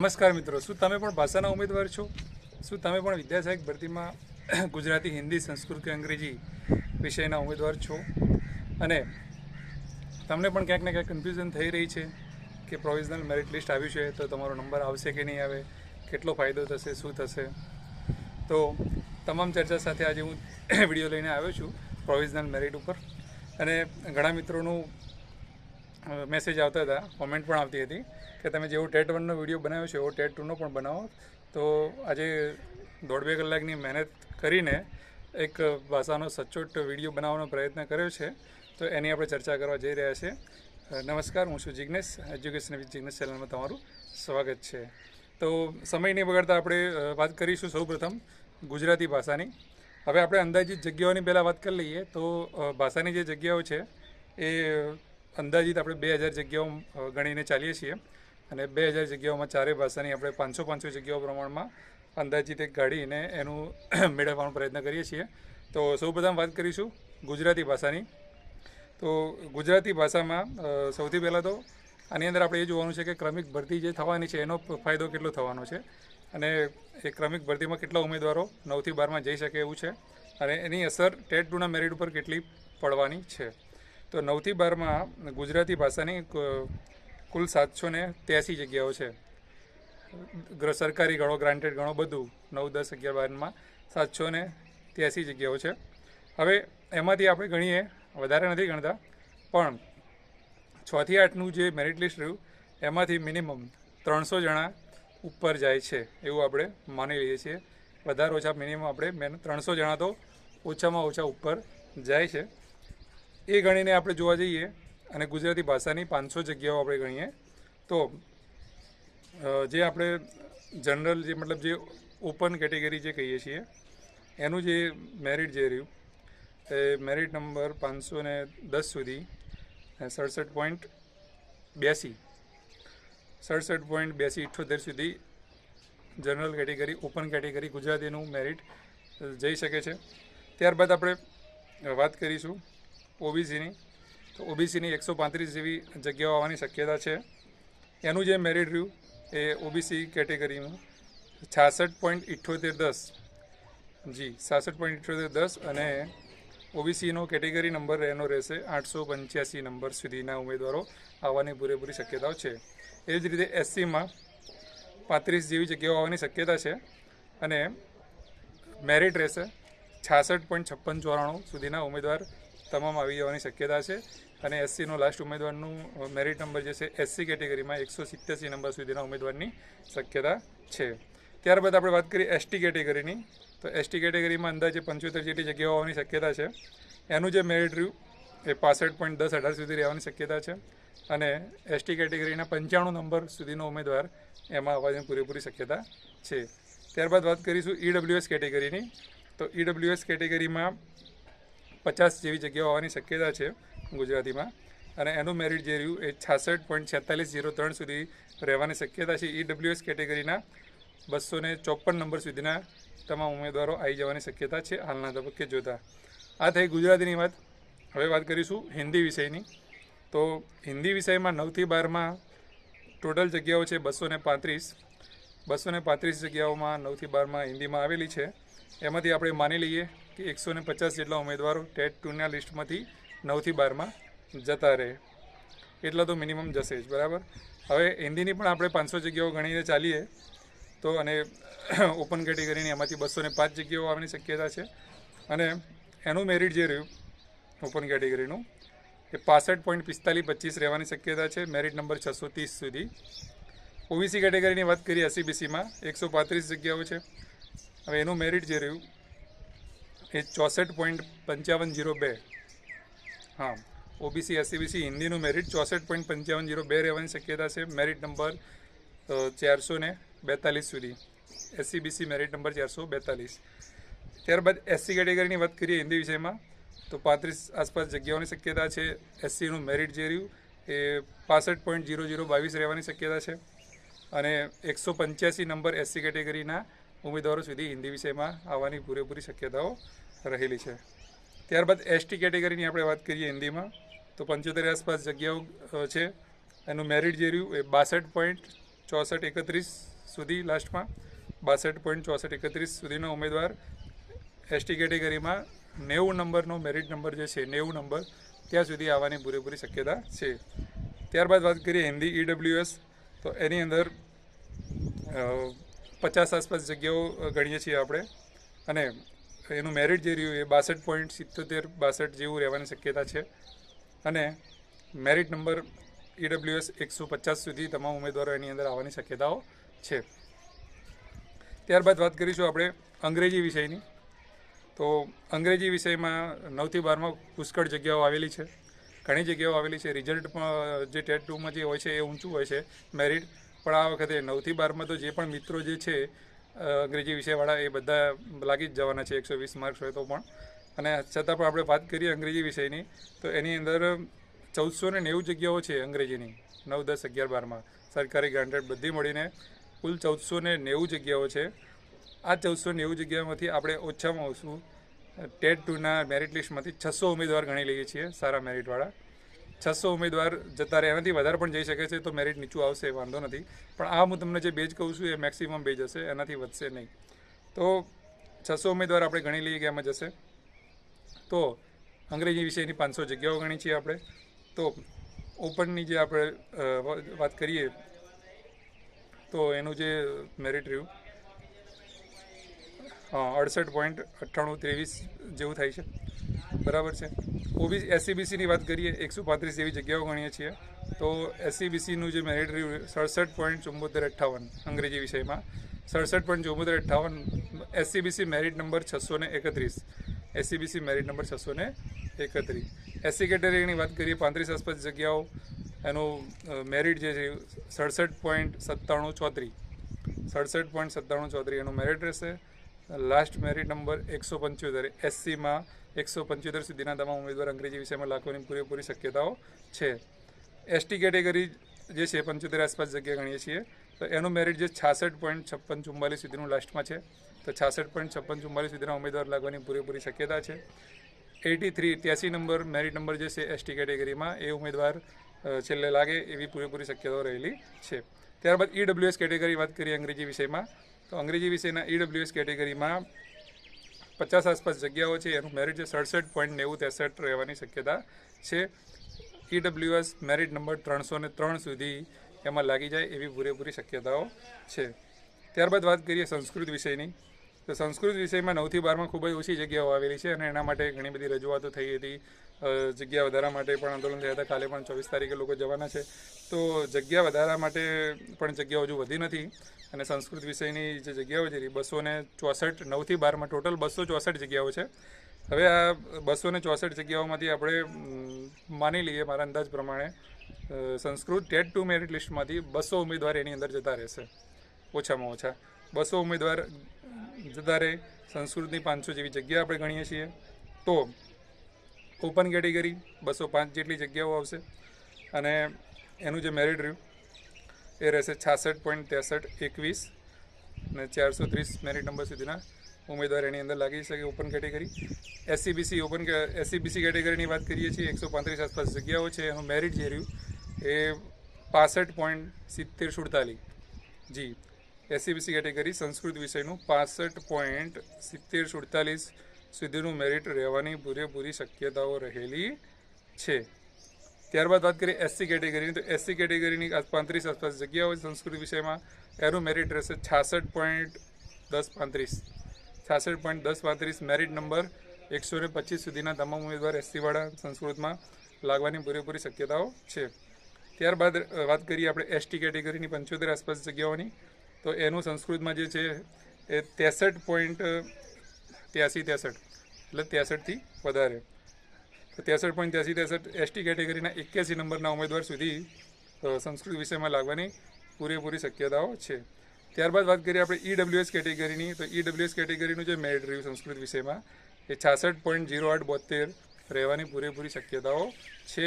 નમસ્કાર મિત્રો, શું તમે પણ ભાષાના ઉમેદવાર છો? શું તમે પણ વિદ્યા સહાયક ભરતીમાં ગુજરાતી, હિન્દી, સંસ્કૃત કે અંગ્રેજી વિષયના ઉમેદવાર છો? અને તમને પણ ક્યાંક ને ક્યાંક કન્ફ્યુઝન થઈ રહી છે કે પ્રોવિઝનલ મેરિટ લિસ્ટ આવ્યું છે તો તમારો નંબર આવશે કે નહીં આવે, કેટલો ફાયદો થશે, શું થશે? તો તમામ ચર્ચા સાથે આજે હું વિડીયો લઈને આવ્યો છું પ્રોવિઝનલ મેરિટ ઉપર. અને ઘણા મિત્રોનું મેસેજ આવતા હતા, કોમેન્ટ પણ આવતી હતી કે તમે જેવો ટેટ 1નો વિડીયો બનાવ્યો છે એવો ટેટ 2નો પણ બનાવો. તો આજે 1.5-2 કલાકની મહેનત કરીને એક ભાષાનો સચોટ વિડીયો બનાવવાનો પ્રયત્ન કર્યો છે, તો એની આપણે ચર્ચા કરવા જઈ રહ્યા છીએ. નમસ્કાર, હું છું જિગ્નેશ, એજ્યુકેશન વિથ જિગ્નેશ ચેનલમાં તમારું સ્વાગત છે. તો સમય નહીં બગાડતા આપણે વાત કરીશું સૌપ્રથમ ગુજરાતી ભાષાની. હવે આપણે અંદાજિત જગ્યાઓની પહેલાં વાત કરી લઈએ. તો ભાષાની જે જગ્યાઓ છે એ અંદાજિત આપણે 2000 જગ્યાઓ ગણીને ચાલીએ છીએ. અને 2000 જગ્યાઓમાં ચારે ભાષાની આપણે 500 જગ્યાઓ પ્રમાણમાં અંદાજિત એક ગાડીને એનું મેળવવાનો પ્રયત્ન કરીએ છીએ. તો સૌપ્રથમ વાત કરીશું ગુજરાતી ભાષાની. તો ગુજરાતી ભાષામાં સૌથી પહેલાં તો આની અંદર આપણે એ જોવાનું છે કે ક્રમિક ભરતી જે થવાની છે એનો ફાયદો કેટલો થવાનો છે, અને એ ક્રમિક ભરતીમાં કેટલા ઉમેદવારો 9થી 12માં જઈ શકે એવું છે, અને એની અસર ટેટ 2ના મેરિટ ઉપર કેટલી પડવાની છે. તો 9થી 12માં ગુજરાતી ભાષાની કુલ 783 જગ્યાઓ છે. સરકારી ગણો, ગ્રાન્ટેડ ગણો, બધું 9, 10, 11, 12માં 783 જગ્યાઓ છે. હવે એમાંથી આપણે ગણીએ, વધારે નથી ગણતા, પણ 6થી 8નું જે મેરિટ લિસ્ટ રહ્યું એમાંથી મિનિમમ 300 જણા ઉપર જાય છે એવું આપણે માની લઈએ છીએ. વધારે ઓછા મિનિમમ આપણે 300 જણા તો ઓછામાં ઓછા ઉપર જાય છે. એ ગણીને આપણે જોવા જઈએ અને ગુજરાતી ભાષાની 500 જગ્યાઓ આપણે ગણીએ તો જે આપણે જનરલ જે મતલબ જે ઓપન કેટેગરી જે કહીએ છીએ એનું જે મેરિટ જે રહ્યું એ મેરિટ નંબર 510 સુધી 67.82 સુધી જનરલ કેટેગરી, ઓપન કેટેગરી ગુજરાતીનું મેરિટ જઈ શકે છે. ત્યારબાદ આપણે વાત કરીશું ઓબીસીની. તો ઓબીસીની 135 જેવી જગ્યાઓ આવવાની શક્યતા છે. એનું જે મેરિટ રહ્યું એ ઓબીસી કેટેગરીમાં 66.7810 અને ઓબીસીનો કેટેગરી નંબર એનો રહેશે 885 નંબર સુધીના ઉમેદવારો આવવાની પૂરેપૂરી શક્યતાઓ છે. એ જ રીતે એસસીમાં 35 જેવી જગ્યાઓ આવવાની શક્યતા છે, અને મેરિટ રહેશે 66.5694 સુધીના ઉમેદવાર તમામ આવી જવાની શક્યતા છે. અને એસસીનો લાસ્ટ ઉમેદવારનું મેરિટ નંબર જે છે એસસી કેટેગરીમાં 187 નંબર સુધીના ઉમેદવારની શક્યતા છે. ત્યારબાદ આપણે વાત કરીએ એસટી કેટેગરીની. તો એસટી કેટેગરીમાં અંદાજે 75 જેટલી જગ્યાઓ આવવાની શક્યતા છે. એનું જે મેરિટ રહ્યું એ 65.1018 સુધી રહેવાની શક્યતા છે, અને એસટી કેટેગરીના 95 નંબર સુધીનો ઉમેદવાર એમાં આવવાની પૂરેપૂરી શક્યતા છે. ત્યારબાદ વાત કરીશું ઈડબ્લ્યુએસ કેટેગરીની. તો ઈડબ્લ્યુએસ કેટેગરીમાં 50 જેવી જગ્યાઓ આવવાની શક્યતા છે ગુજરાતીમાં, અને એનું મેરિટ જે રહ્યું એ 66.4603 સુધી રહેવાની શક્યતા છે. ઈડબ્લ્યુએસ કેટેગરીના 254 નંબર સુધીના તમામ ઉમેદવારો આવી જવાની શક્યતા છે હાલના તબક્કે જોતા. આ થઈ ગુજરાતીની વાત. હવે વાત કરીશું હિન્દી વિષયની. તો હિન્દી વિષયમાં 9થી 12માં ટોટલ જગ્યાઓ છે 235 જગ્યાઓમાં 9થી 12માં હિન્દીમાં આવેલી છે. એમાંથી આપણે માની લઈએ કે 150 જેટલા ઉમેદવારો ટેટ 2ના લિસ્ટમાંથી 9થી 12માં જતા રહે, એટલા તો મિનિમમ જશે જ, બરાબર. હવે હિન્દીની પણ આપણે 500 જગ્યાઓ ગણીને ચાલીએ તો, અને ઓપન કેટેગરીની એમાંથી 205 જગ્યાઓ આવવાની શક્યતા છે, અને એનું મેરિટ જે રહ્યું ઓપન કેટેગરીનું એ 65.4525 રહેવાની શક્યતા છે, મેરિટ નંબર 630 સુધી. ઓબીસી કેટેગરીની વાત કરીએ એસસીબીસીમાં 135 જગ્યાઓ છે. હવે એનું મેરિટ જે રહ્યું એ 64.5502. હા, ઓબીસી એસસીબીસી હિન્દીનું મેરિટ 64.5502 રહેવાની શક્યતા છે, મેરિટ નંબર 442 સુધી. SCBC merit number 442. ત્યારબાદ એસસી કેટેગરીની વાત કરીએ હિન્દી વિષયમાં તો 35 આસપાસ જગ્યાઓની શક્યતા છે. એસસીનું મેરિટ જે રહ્યું એ 65.0022 રહેવાની શક્યતા છે, અને 185 નંબર એસસી કેટેગરીના ઉમેદવારો સુધી હિન્દી વિષયમાં આવવાની પૂરેપૂરી શક્યતાઓ રહેલી છે. ત્યારબાદ એસટી કેટેગરીની આપણે વાત કરીએ હિન્દીમાં તો 75 આસપાસ જગ્યાઓ છે. એનું મેરિટ જે રહ્યું એ 62.6431 સુધી લાસ્ટમાં 62.6431 સુધીનો ઉમેદવાર એસટી કેટેગરીમાં 90 નંબરનો મેરિટ નંબર જે છે 90 નંબર ત્યાં સુધી આવવાની પૂરેપૂરી શક્યતા છે. ત્યારબાદ વાત કરીએ હિન્દી EWS, તો એની અંદર 50 આસપાસ જગ્યાઓ ગણીએ છીએ આપણે, અને એનું મેરિટ જે રહ્યું એ 62.77 જેવું રહેવાની શક્યતા છે, અને મેરિટ નંબર EWS 150 સુધી તમામ ઉમેદવારો એની અંદર આવવાની શક્યતાઓ છે. ત્યારબાદ વાત કરીશું આપણે અંગ્રેજી વિષયની. તો અંગ્રેજી વિષયમાં 9 થી 12માં પુષ્કળ જગ્યાઓ આવેલી છે, ઘણી જગ્યાઓ આવેલી છે. રિઝલ્ટમાં જે ટેટ 2માં જે હોય છે એ ઊંચું હોય છે મેરિટ, પણ આ વખતે 9 થી 12માં તો જે પણ મિત્રો જે છે અંગ્રેજી વિષયવાળા એ બધા લાગી જ જવાના છે, 120 માર્ક્સ હોય તો પણ. અને છતાં પણ આપણે વાત કરીએ અંગ્રેજી વિષયની, તો એની અંદર 1490 જગ્યાઓ છે અંગ્રેજીની 9, 10, 11, 12માં સરકારી ગ્રાન્ટેડ બધી મળીને કુલ 1490 જગ્યાઓ છે. આ 1490 જગ્યાઓમાંથી આપણે ઓછામાં ઓછું ટેટ 2ના મેરિટ લિસ્ટમાંથી 600 ઉમેદવાર ગણી લઈએ છીએ સારા મેરિટવાળા. 600 ઉમેદવાર જતા રહે, એનાથી વધારે પણ જઈ શકે છે, તો મેરિટ નીચું આવશે, વાંધો નથી. પણ આ હું તમને જે બેજ કહું છું એ મેક્સિમમ બેજ હશે, એનાથી વધશે નહીં. તો 600 ઉમેદવાર આપણે ગણી લઈએ કે એમાં જશે. તો અંગ્રેજી વિષયની 500 જગ્યાઓ ગણી છીએ આપણે. તો ઓપનની જે આપણે વાત કરીએ તો એનું જે મેરિટ રહ્યું 68.9823 જેવું થાય છે, બરાબર છે. SCBCની વાત કરીએ 135 જેવી જગ્યાઓ ગણીએ છીએ. તો SCBCનું જે મેરિટ રહ્યું 67.7458 અંગ્રેજી વિષયમાં 67.7458 SCBC merit number 631. SCBC merit number 631. SC કેટેગરીની વાત કરીએ 35 આસપાસ જગ્યાઓ, એનું મેરિટ જે છે 67.9734 67.9734 એનું મેરિટ રહેશે. Last merit number 175. SCમાં 175 સુધીના તમામ ઉમેદવાર અંગ્રેજી વિષયમાં લાગવાની પૂરેપૂરી શક્યતાઓ છે. ST કેટેગરી જે છે 75 આસપાસ જગ્યા ગણીએ છીએ, તો એનું મેરિટ જે 66.5644 સુધીનું લાસ્ટમાં છે, તો 66.5644 સુધીના ઉમેદવાર લાગવાની પૂરેપૂરી શક્યતા છે. 83 નંબર મેરિટ નંબર જે છે ST કેટેગરીમાં એ ઉમેદવાર છેલ્લે લાગે એવી પૂરેપૂરી શક્યતાઓ રહેલી છે. ત્યારબાદ EWS કેટેગરી વાત કરીએ અંગ્રેજી વિષયમાં, તો અંગ્રેજી વિષયના EWS કેટેગરીમાં 50 આસપાસ જગ્યાઓ છે, એનું મેરિટ છે 67.9063 રહેવાની શક્યતા છે. EWS મેરિટ નંબર 303 સુધી એમાં લાગી જાય એવી પૂરેપૂરી શક્યતાઓ છે. ત્યારબાદ વાત કરીએ સંસ્કૃત વિષયની, તો સંસ્કૃત વિષયમાં 9 થી 12માં ખૂબ જ ઓછી જગ્યાઓ આવેલી છે, અને એના માટે ઘણી બધી રજૂઆતો થઈ હતી. જગ્યા વધારા માટે પણ આંદોલન થયા હતા. કાલે પણ 24 તારીખે લોકો જવાના છે, તો જગ્યા વધારા માટે પણ જગ્યાઓ હજુ વધી નથી. અને સંસ્કૃત વિષયની જે જગ્યાઓ છે 264, 9 થી 12માં ટોટલ 264 જગ્યાઓ છે. હવે આ 264 જગ્યાઓમાંથી આપણે માની લઈએ મારા અંદાજ પ્રમાણે સંસ્કૃત ટેટ 2 મેરિટ લિસ્ટમાંથી 200 ઉમેદવાર એની અંદર જતા રહેશે, ઓછામાં ઓછા 200 ઉમેદવાર જતા રહે. સંસ્કૃતની 500 જેવી જગ્યા આપણે ગણીએ છીએ, તો ઓપન કેટેગરી 205 જેટલી જગ્યાઓ આવશે, અને એનું જે મેરિટ રહ્યું એ રહેશે 66.6321, અને 430 મેરિટ નંબર સુધીના ઉમેદવાર એની અંદર લાગી શકે ઓપન કેટેગરી. SCBC કેટેગરીની વાત કરીએ છીએ 135 આસપાસ જગ્યાઓ છે, એનું મેરિટ જે રહ્યું એ 65.7047 જી. SCBC કેટેગરી સંસ્કૃત વિષયનું 65.7047 સુધીનું મેરિટ રહેવાની પૂરેપૂરી શક્યતાઓ રહેલી છે. ત્યારબાદ વાત કરીએ SC કેટેગરીની, તો SC કેટેગરીની 35 આસપાસ જગ્યાઓ સંસ્કૃત વિષયમાં, એનું મેરિટ રહેશે 66.1035 મેરિટ નંબર 125 સુધીના તમામ ઉમેદવાર SC વાળા સંસ્કૃતમાં લાગવાની પૂરેપૂરી શક્યતાઓ છે. ત્યારબાદ વાત કરીએ આપણે ST કેટેગરીની 75 આસપાસ જગ્યાઓની, તો એનું સંસ્કૃતમાં જે છે એ 63.83 એટલે 63થી વધારે, તો 63.83 ST કેટેગરીના 81 નંબરના ઉમેદવાર સુધી સંસ્કૃત વિષયમાં લાગવાની પૂરેપૂરી શક્યતાઓ છે. ત્યારબાદ વાત કરીએ આપણે EWS કેટેગરીની, તો EWS કેટેગરીનું જે મેરિટ રહ્યું સંસ્કૃત વિષયમાં એ 66.0872 રહેવાની પૂરેપૂરી શક્યતાઓ છે.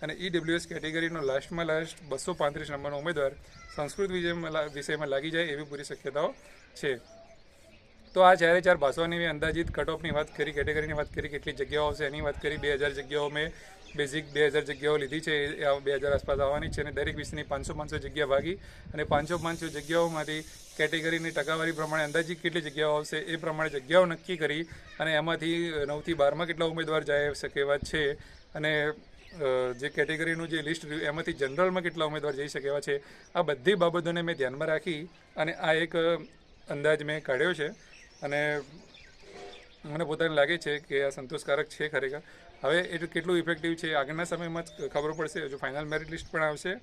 અને EWS કેટેગરીનો લાસ્ટમાં લાસ્ટ 235 નંબરનો ઉમેદવાર સંસ્કૃત વિષયમાં લાગી જાય એવી પૂરી શક્યતાઓ છે. તો આ 4 ભાષાઓની મેં અંદાજિત કટ ઓફની વાત કરી, કેટેગરીની વાત કરી, કેટલી જગ્યાઓ આવશે એની વાત કરી. 2000 જગ્યાઓ મેં બેઝિક 2000 જગ્યાઓ લીધી છે, એ 2000 આસપાસ આવવાની છે અને દરેક વિષયની 500 જગ્યા ભાગી અને 500 જગ્યાઓમાંથી કેટેગરીની ટકાવારી પ્રમાણે અંદાજિત કેટલી જગ્યાઓ આવશે એ પ્રમાણે જગ્યાઓ નક્કી કરી અને એમાંથી 9 થી 12માં કેટલા ઉમેદવાર જઈ શકે એવા છે અને જે કેટેગરીનું જે લિસ્ટ રહ્યું એમાંથી જનરલમાં કેટલા ઉમેદવાર જઈ શકે એવા છે. આ બધી બાબતોને મેં ધ્યાનમાં રાખી અને આ એક અંદાજ મેં કાઢ્યો છે અને મને પોતાને લાગે છે કે આ સંતોષકારક છે ખરેખર. હવે એ કેટલું ઇફેક્ટિવ છે આગળના સમયમાં જ ખબર પડશે. હજુ ફાઇનલ મેરિટ લિસ્ટ પણ આવશે.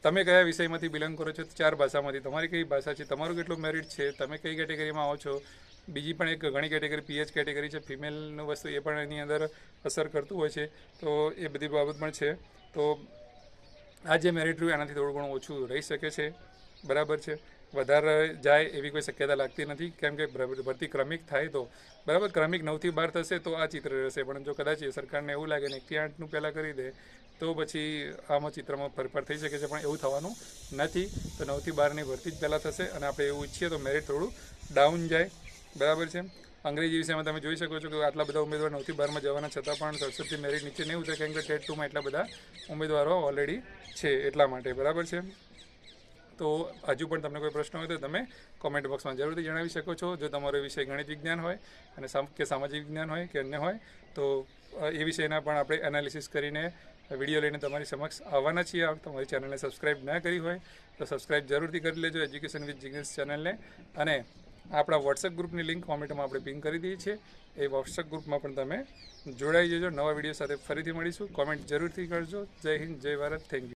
તમે કયા વિષયમાંથી બિલોંગ કરો છો, 4 ભાષામાંથી તમારી કઈ ભાષા છે, તમારું કેટલું મેરિટ છે, તમે કઈ કેટેગરીમાં આવો છો. બીજી પણ એક ઘણી કેટેગરી પીએચ કેટેગરી છે, ફિમેલનું વસ્તુ, એ પણ એની અંદર અસર કરતું હોય છે. તો એ બધી બાબત પણ છે. તો આ જે મેરિટ રહ્યું એનાથી થોડું ઘણું ઓછું રહી શકે છે, બરાબર છે. વધારે જાય એવી કોઈ શક્યતા લાગતી નથી, કેમ કે ભરતી ક્રમિક થાય તો બરાબર. ક્રમિક 9 થી 12 થશે તો આ ચિત્ર રહેશે, પણ જો કદાચ સરકારને એવું લાગે ને 1 થી 8નું પહેલાં કરી દે તો પછી આમાં ચિત્રમાં ફેરફાર થઈ શકે છે, પણ એવું થવાનું નથી. તો 9 થી 12ની ભરતી જ પહેલાં થશે અને આપણે એવું ઈચ્છીએ તો મેરિટ થોડું ડાઉન જાય, બરાબર છે. અંગ્રેજી વિષયમાં તમે જોઈ શકો છો કે આટલા બધા ઉમેદવાર 9 થી 12માં જવાના છતાં પણ 67થી મેરિટ નીચે નહીં ઉતરે, કેમ કે ટેટ 2માં એટલા બધા ઉમેદવારો ઓલરેડી છે એટલા માટે, બરાબર છે. તો હજુ પણ તમને કોઈ પ્રશ્ન હોય તો તમે કોમેન્ટ બોક્સમાં જરૂરથી જણાવી શકો છો. જો તમારો વિષય ગણિત વિજ્ઞાન હોય અને કે સામાજિક વિજ્ઞાન હોય કે અન્ય હોય તો એ વિષયના પણ આપણે એનાલિસિસ કરીને વિડીયો લઈને તમારી સમક્ષ આવવાના છીએ. તમારી ચેનલને સબસ્ક્રાઈબ ના કરી હોય તો સબસ્ક્રાઈબ જરૂરથી કરી લેજો એજ્યુકેશન વિથ જિગ્નેશ ચેનલને. અને આપણા વોટ્સએપ ગ્રુપની લિંક કોમેન્ટમાં આપણે પિન કરી દઈએ છીએ. એ વોટ્સએપ ગ્રુપમાં પણ તમે જોડાઈ જજો. નવા વિડીયો સાથે ફરીથી મળીશું. કોમેન્ટ જરૂરથી કરજો. જય હિન્દ, જય ભારત, થેન્ક યુ.